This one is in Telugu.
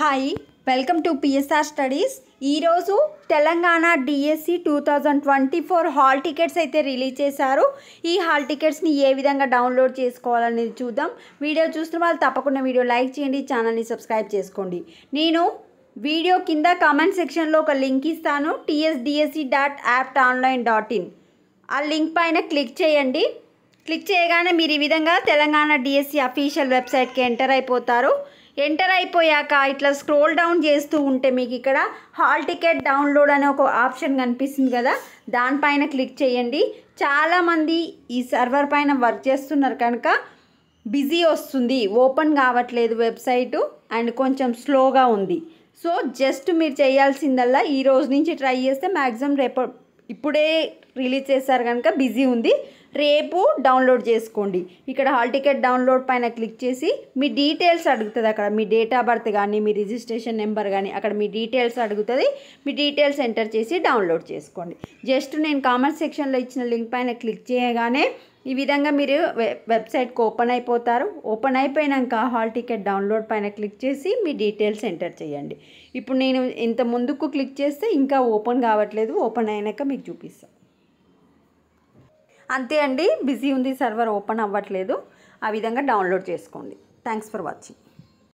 Hi welcome to PSR studies. ఈరోజు తెలంగాణ డిఎస్సి 2024 హాల్ టికెట్స్ అయితే రిలీజ్ చేశారు. ఈ హాల్ టికెట్స్ని ఏ విధంగా డౌన్లోడ్ చేసుకోవాలనేది చూద్దాం. వీడియో చూస్తున్న వాళ్ళు తప్పకుండా వీడియో లైక్ చేయండి, ఛానల్ని సబ్స్క్రైబ్ చేసుకోండి. నేను వీడియో కింద కామెంట్ సెక్షన్లో ఒక లింక్ ఇస్తాను, tsdsc.aptonline.in. ఆ లింక్ పైన క్లిక్ చేయండి. క్లిక్ చేయగానే మీరు ఈ విధంగా తెలంగాణ డిఎస్సి అఫీషియల్ వెబ్సైట్కి ఎంటర్ అయిపోతారు. ఎంటర్ అయిపోయాక ఇట్లా స్క్రోల్ డౌన్ చేస్తూ ఉంటే మీకు ఇక్కడ హాల్ టికెట్ డౌన్లోడ్ అనే ఒక ఆప్షన్ కనిపిస్తుంది కదా, దానిపైన క్లిక్ చేయండి. చాలామంది ఈ సర్వర్ పైన వర్క్ చేస్తున్నారు కనుక బిజీ వస్తుంది, ఓపెన్ కావట్లేదు వెబ్సైటు అండ్ కొంచెం స్లోగా ఉంది. సో జస్ట్ మీరు చేయాల్సిందల్లా ఈ రోజు నుంచి ట్రై చేస్తే మ్యాక్సిమం ఇప్పుడే రిలీజ్ చేశారు కనుక బిజీ ఉంది, రేపు డౌన్లోడ్ చేసుకోండి. ఇక్కడ హాల్ టికెట్ డౌన్లోడ్ పైన క్లిక్ చేసి మీ డీటెయిల్స్ అడుగుతుంది. అక్కడ మీ డేట్ ఆఫ్ బర్త్ కానీ మీ రిజిస్ట్రేషన్ నెంబర్ కానీ అక్కడ మీ డీటెయిల్స్ అడుగుతుంది. మీ డీటెయిల్స్ ఎంటర్ చేసి డౌన్లోడ్ చేసుకోండి. జస్ట్ నేను కామెంట్ సెక్షన్లో ఇచ్చిన లింక్ పైన క్లిక్ చేయగానే ఈ విధంగా మీరు వెబ్సైట్కి ఓపెన్ అయిపోతారు. ఓపెన్ అయిపోయాక హాల్ టికెట్ డౌన్లోడ్ పైన క్లిక్ చేసి మీ డీటెయిల్స్ ఎంటర్ చేయండి. ఇప్పుడు నేను ఇంత ముందుకు క్లిక్ చేస్తే ఇంకా ఓపెన్ కావట్లేదు, ఓపెన్ అయినాక మీకు చూపిస్తాను. అంతే అండి, బిజీ ఉంది, సర్వర్ ఓపెన్ అవ్వట్లేదు. ఆ విధంగా డౌన్లోడ్ చేసుకోండి. Thanks for watching.